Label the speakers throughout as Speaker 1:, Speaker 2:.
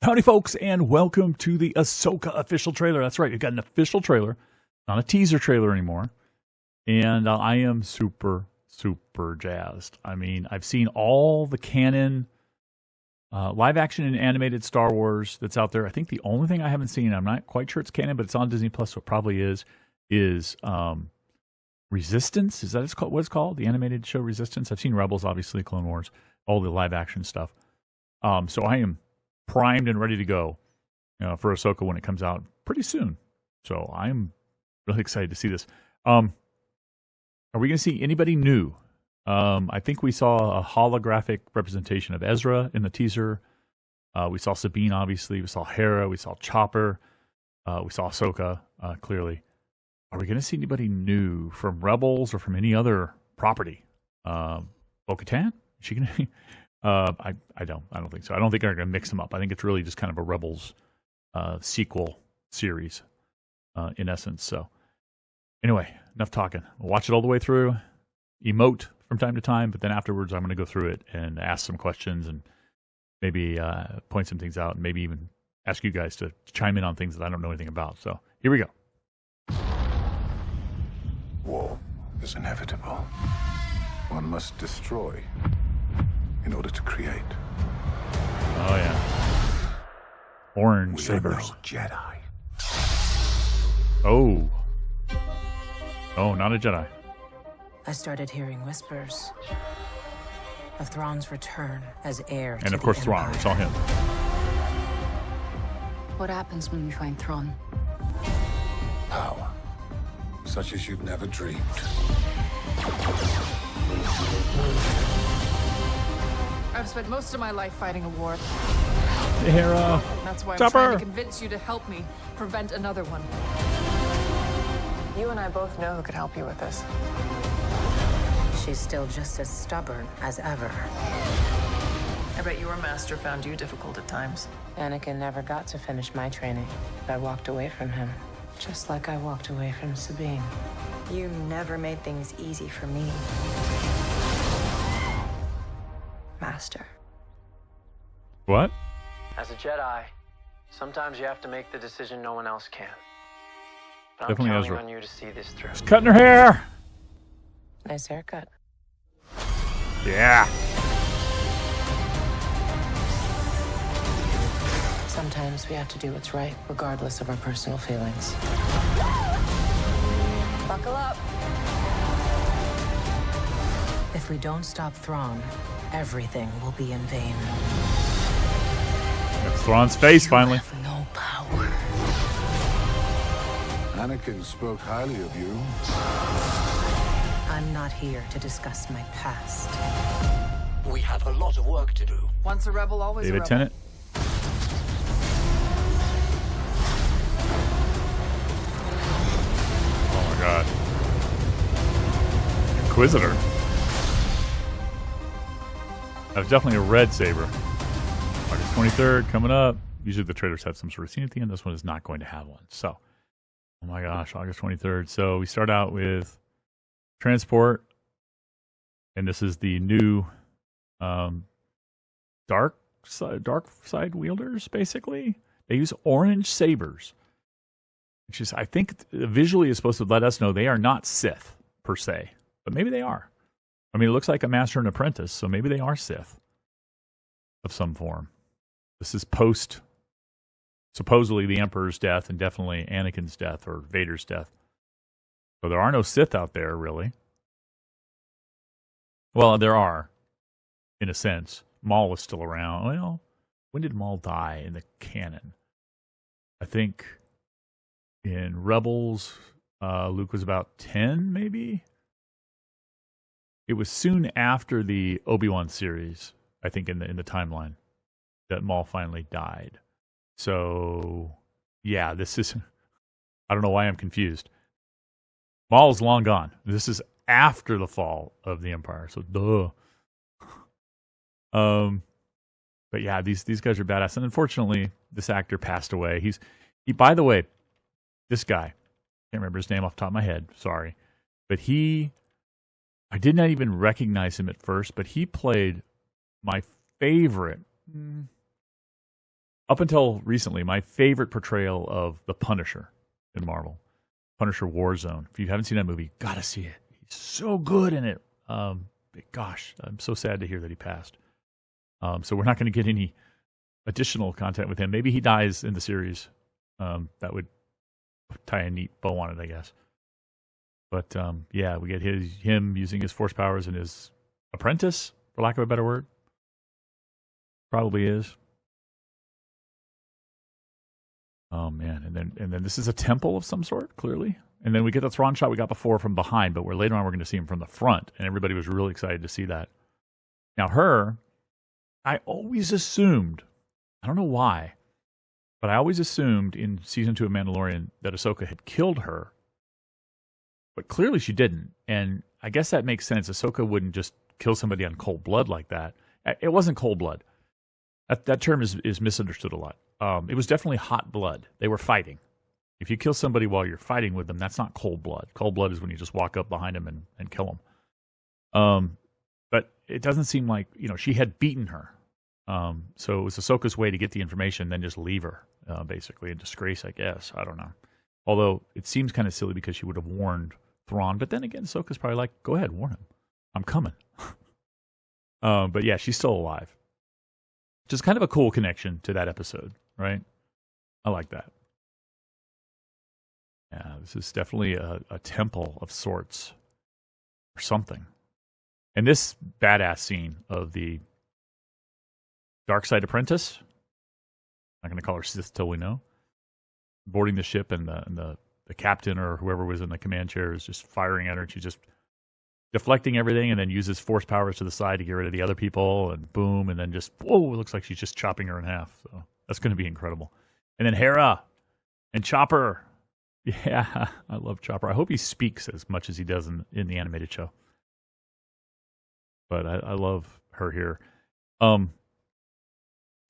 Speaker 1: Howdy, folks, and welcome to the Ahsoka official trailer. That's right, we've got an official trailer, not a teaser trailer anymore. And I am super jazzed. I mean, I've seen all the canon live action and animated Star Wars that's out there. I think the only thing I haven't seen, I'm not quite sure it's canon, but it's on Disney Plus, so it probably is Resistance. Is that what it's called? The animated show Resistance. I've seen Rebels, obviously, Clone Wars, all the live action stuff. So I am primed and ready to go for Ahsoka when it comes out pretty soon. So I'm really excited to see this. Are we going to see anybody new? I think we saw a holographic representation of Ezra in the teaser. We saw Sabine, obviously. We saw Hera. We saw Chopper. We saw Ahsoka, clearly. Are we going to see anybody new from Rebels or from any other property? Bo-Katan? Is she going to... I don't think so. I don't think they're going to mix them up. I think it's really just kind of a Rebels sequel series in essence. So anyway, enough talking. We'll watch it all the way through, emote from time to time, but then afterwards I'm going to go through it and ask some questions and maybe point some things out and maybe even ask you guys to chime in on things that I don't know anything about. So here we go.
Speaker 2: War is inevitable. One must destroy in order to create.
Speaker 1: Oh, yeah. Orange sabers.
Speaker 2: No Jedi.
Speaker 1: Oh. Oh, not a Jedi.
Speaker 3: I started hearing whispers of Thrawn's return as heir to
Speaker 1: And of
Speaker 3: the
Speaker 1: course, Thrawn.
Speaker 3: Empire.
Speaker 1: We saw him.
Speaker 4: What happens when we find Thrawn?
Speaker 2: Power. Such as you've never dreamed.
Speaker 5: I've spent most of my life fighting a war.
Speaker 1: Hey, Hera.
Speaker 5: That's why I'm
Speaker 1: Chopper.
Speaker 5: trying to convince you to help me prevent another one. You and I both know who could help you with this.
Speaker 3: She's still just as stubborn as ever.
Speaker 5: I bet your master found you difficult at times.
Speaker 3: Anakin never got to finish my training. I walked away from him, just like I walked away from Sabine.
Speaker 6: You never made things easy for me, Master.
Speaker 1: What?
Speaker 7: As a Jedi, sometimes you have to make the decision no one else can. But I'm
Speaker 1: Definitely
Speaker 7: counting
Speaker 1: Ezra.
Speaker 7: on you to see this through.
Speaker 1: She's cutting her hair.
Speaker 3: Nice haircut.
Speaker 1: Yeah.
Speaker 3: Sometimes we have to do what's right, regardless of our personal feelings.
Speaker 6: Buckle up.
Speaker 3: If we don't stop Thrawn, everything will be in vain.
Speaker 1: That's Thrawn's face, finally.
Speaker 3: You have no power.
Speaker 2: Anakin spoke highly of you.
Speaker 3: I'm not here to discuss my past.
Speaker 8: We have a lot of work to do.
Speaker 5: Once a rebel, always
Speaker 1: David
Speaker 5: a rebel.
Speaker 1: Tennant. Oh my god. Inquisitor. That's definitely a red saber. August 23rd coming up. Usually the trailers have some sort of scene at the end. This one is not going to have one. So, oh my gosh, August 23rd. So we start out with transport. And this is the new dark side wielders, basically. They use orange sabers. Which is, I think, visually is supposed to let us know they are not Sith, per se. But maybe they are. I mean, it looks like a master and apprentice, so maybe they are Sith of some form. This is post, supposedly, the Emperor's death and definitely Anakin's death or Vader's death. So there are no Sith out there, really. Well, there are, in a sense. Maul was still around. Well, when did Maul die in the canon? I think in Rebels, Luke was about 10, maybe? It was soon after the Obi-Wan series, I think, in the timeline, that Maul finally died. So, yeah, this is... I don't know why I'm confused. Maul's long gone. This is after the fall of the Empire, so duh. But yeah, these guys are badass. And unfortunately, this actor passed away. He by the way, this guy, can't remember his name off the top of my head, sorry. But I did not even recognize him at first, but he played my favorite up until recently, my favorite portrayal of the Punisher in Marvel, Punisher Warzone. If you haven't seen that movie, you gotta see it. He's so good in it. Gosh, I'm so sad to hear that he passed. So we're not going to get any additional content with him. Maybe he dies in the series. That would tie a neat bow on it, I guess. But yeah, we get him using his force powers and his apprentice, for lack of a better word. Probably is. Oh man, and then this is a temple of some sort, clearly. And then we get the Thrawn shot we got before from behind, but later on we're going to see him from the front, and everybody was really excited to see that. Now her, I always assumed, I don't know why, but I always assumed in season 2 of Mandalorian that Ahsoka had killed her, but clearly she didn't. And I guess that makes sense. Ahsoka wouldn't just kill somebody on cold blood like that. It wasn't cold blood. That term is misunderstood a lot. It was definitely hot blood. They were fighting. If you kill somebody while you're fighting with them, that's not cold blood. Cold blood is when you just walk up behind them and kill them. But it doesn't seem like, she had beaten her. So it was Ahsoka's way to get the information, then just leave her, basically, in disgrace, I guess. I don't know. Although it seems kind of silly because she would have warned Thrawn. But then again, Ahsoka's probably like, go ahead, warn him. I'm coming. But yeah, she's still alive. Just kind of a cool connection to that episode, right? I like that. Yeah, this is definitely a temple of sorts or something. And this badass scene of the dark side apprentice, I'm not going to call her Sith till we know, boarding the ship, and the captain or whoever was in the command chair is just firing at her, and she's just deflecting everything, and then uses force powers to the side to get rid of the other people, and boom, and then just, whoa, it looks like she's just chopping her in half. So that's going to be incredible. And then Hera and Chopper. Yeah, I love Chopper. I hope he speaks as much as he does in the animated show. But I love her here. The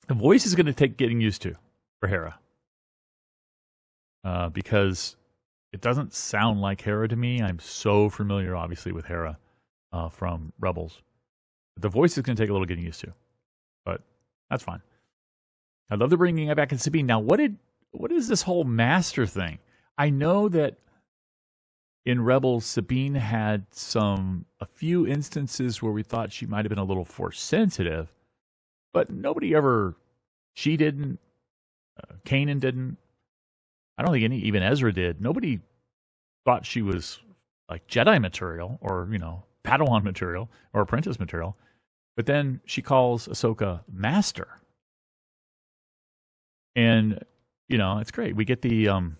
Speaker 1: voice is going to take getting used to for Hera. Because it doesn't sound like Hera to me. I'm so familiar, obviously, with Hera from Rebels. But the voice is going to take a little getting used to. But that's fine. I love the bringing it back in Sabine. Now, what is this whole master thing? I know that in Rebels, Sabine had a few instances where we thought she might have been a little force sensitive, but she didn't, Kanan didn't. I don't think even Ezra did. Nobody thought she was like Jedi material or, Padawan material or apprentice material. But then she calls Ahsoka master. And, it's great. We get the, for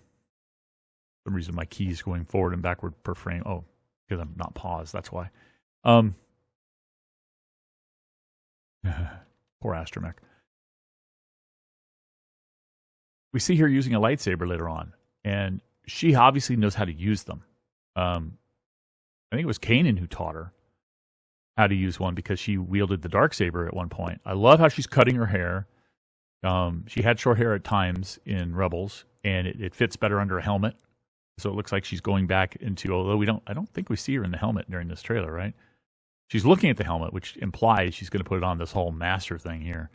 Speaker 1: some reason my key's going forward and backward per frame. Oh, because I'm not paused. That's why. Poor Astromech. We see her using a lightsaber later on, and she obviously knows how to use them. I think it was Kanan who taught her how to use one because she wielded the darksaber at one point. I love how she's cutting her hair. She had short hair at times in Rebels, and it fits better under a helmet. So it looks like she's going back into, although I don't think we see her in the helmet during this trailer, right? She's looking at the helmet, which implies she's going to put it on. This whole master thing here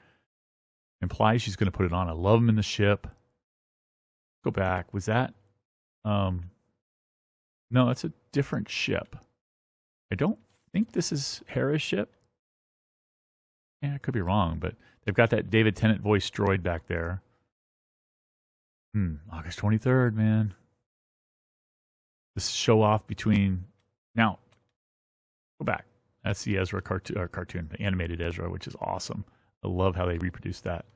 Speaker 1: implies she's going to put it on. I love him in the ship. Go back. Was that? No, it's a different ship. I don't think this is Hera's ship. Yeah, I could be wrong, but they've got that David Tennant voice droid back there. August 23rd, man. This show off between... Now, go back. That's the Ezra cartoon, the animated Ezra, which is awesome. I love how they reproduced that.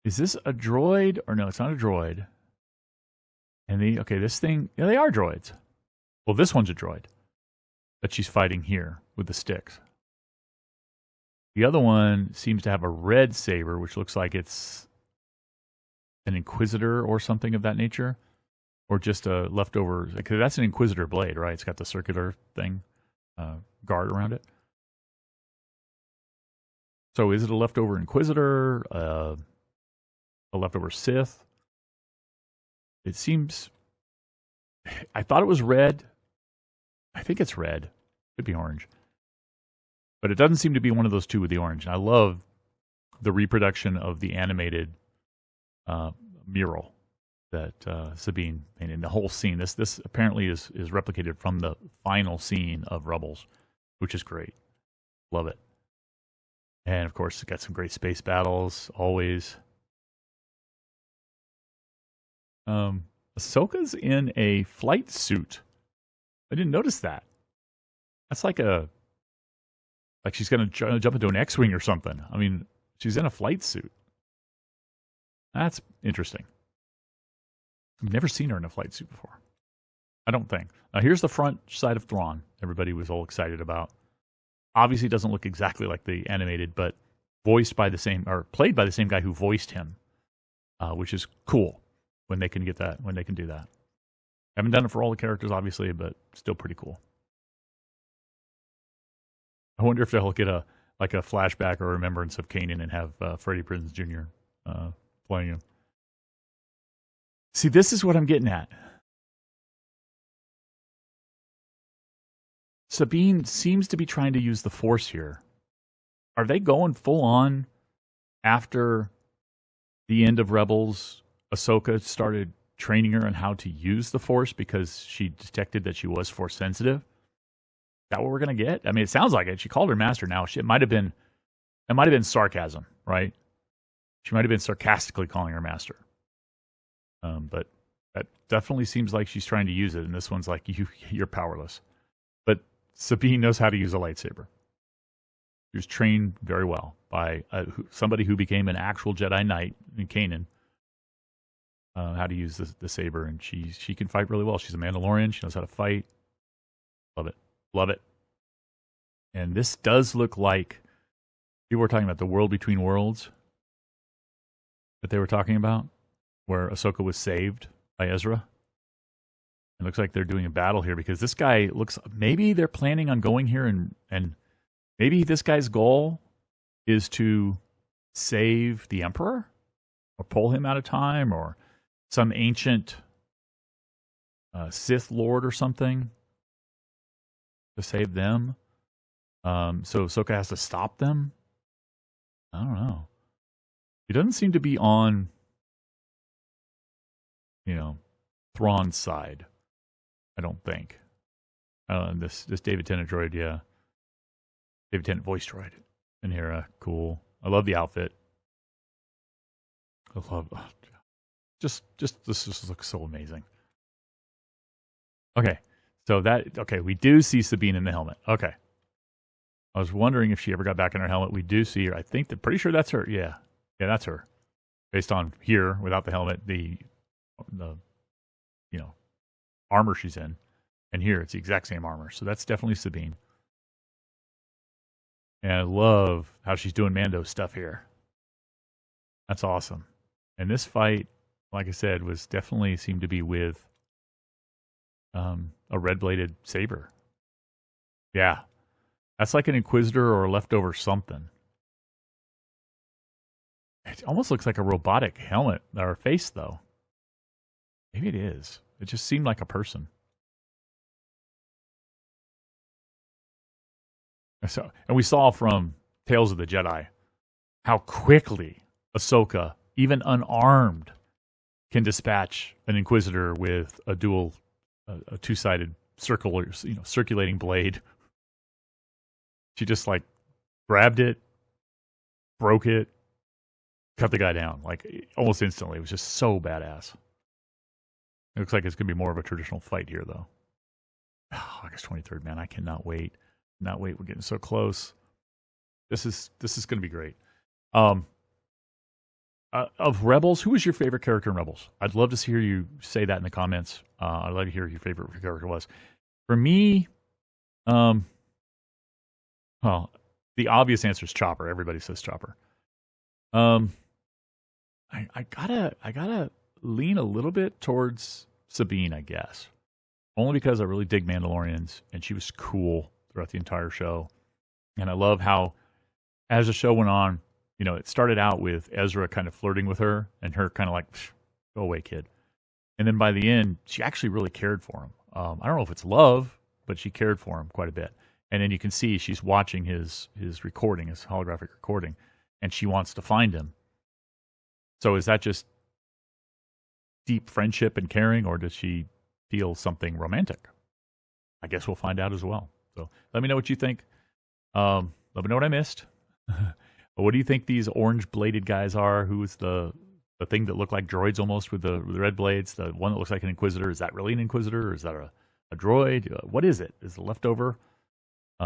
Speaker 1: Is this a droid? Or no, it's not a droid. And this thing... Yeah, they are droids. Well, this one's a droid that she's fighting here with the sticks. The other one seems to have a red saber, which looks like it's an Inquisitor or something of that nature. Or just a leftover... Because that's an Inquisitor blade, right? It's got the circular thing, guard around it. So is it a leftover Inquisitor? A leftover Sith? It seems... I thought it was red. I think it's red. Could be orange. But it doesn't seem to be one of those two with the orange. And I love the reproduction of the animated mural that Sabine painted. The whole scene. This apparently is replicated from the final scene of Rebels, which is great. Love it. And of course, it's got some great space battles always. Ahsoka's in a flight suit. I didn't notice that. That's like she's gonna jump into an X-wing or something. I mean, she's in a flight suit. That's interesting. I've never seen her in a flight suit before. I don't think. Now here's the front side of Thrawn. Everybody was all excited about. Obviously doesn't look exactly like the animated, but voiced by the same, or played by the same guy who voiced him, which is cool when they can get that, when they can do that. Haven't done it for all the characters, obviously, but still pretty cool. I wonder if they'll get a flashback or remembrance of Kanan and have Freddie Prinze Jr. Playing him. See, this is what I'm getting at. Sabine seems to be trying to use the Force here. Are they going full on after the end of Rebels? Ahsoka started training her on how to use the Force because she detected that she was Force sensitive. Is that what we're going to get? I mean, it sounds like it. She called her master now. It might have been sarcasm, right? She might have been sarcastically calling her master. But that definitely seems like she's trying to use it. And this one's like, you're powerless. But Sabine knows how to use a lightsaber. She was trained very well by somebody who became an actual Jedi Knight in Kanan. How to use the saber, and she can fight really well. She's a Mandalorian. She knows how to fight. Love it. Love it. And this does look like people were talking about the world between worlds that they were talking about, where Ahsoka was saved by Ezra. It looks like they're doing a battle here because this guy looks, maybe they're planning on going here and maybe this guy's goal is to save the Emperor or pull him out of time or some ancient Sith Lord or something to save them. So Ahsoka has to stop them. I don't know. He doesn't seem to be on, Thrawn's side. I don't think. This David Tennant droid, yeah. David Tennant voice droid in here. Cool. I love the outfit. I love just this just looks so amazing. Okay. So we do see Sabine in the helmet. Okay. I was wondering if she ever got back in her helmet. We do see her. I think pretty sure that's her. Yeah. Yeah, that's her. Based on here without the helmet, the armor she's in. And here it's the exact same armor. So that's definitely Sabine. And I love how she's doing Mando stuff here. That's awesome. And this fight, like I said, was definitely seemed to be with a red-bladed saber. Yeah. That's like an Inquisitor or a leftover something. It almost looks like a robotic helmet or face, though. Maybe it is. It just seemed like a person. So, and we saw from Tales of the Jedi how quickly Ahsoka, even unarmed, can dispatch an Inquisitor with a two-sided circulating blade. She just grabbed it, broke it, cut the guy down almost instantly. It was just so badass. It looks like it's going to be more of a traditional fight here, though. Oh, August 23rd, man. I cannot wait. Not wait. We're getting so close. This is going to be great. Of Rebels, who was your favorite character in Rebels? I'd love to hear you say that in the comments. I'd love to hear who your favorite character was. For me, the obvious answer is Chopper. Everybody says Chopper. I gotta lean a little bit towards Sabine, I guess. Only because I really dig Mandalorians, and she was cool throughout the entire show. And I love how, as the show went on, it started out with Ezra kind of flirting with her, and her kind of go away, kid. And then by the end, she actually really cared for him. I don't know if it's love, but she cared for him quite a bit. And then you can see she's watching his recording, his holographic recording, and she wants to find him. So is that just deep friendship and caring, or does she feel something romantic? I guess we'll find out as well. So let me know what you think. Let me know what I missed. What do you think these orange-bladed guys are? Who is the thing that looked like droids almost with the red blades? The one that looks like an Inquisitor. Is that really an Inquisitor? Or is that a droid? What is it? Is it a leftover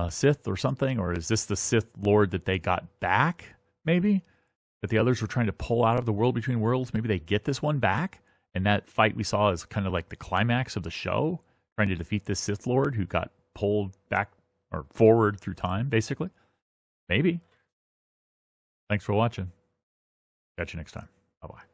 Speaker 1: Sith or something? Or is this the Sith Lord that they got back, maybe? That the others were trying to pull out of the World Between Worlds? Maybe they get this one back? And that fight we saw is kind of like the climax of the show, trying to defeat this Sith Lord who got pulled back or forward through time, basically. Maybe. Thanks for watching. Catch you next time. Bye-bye.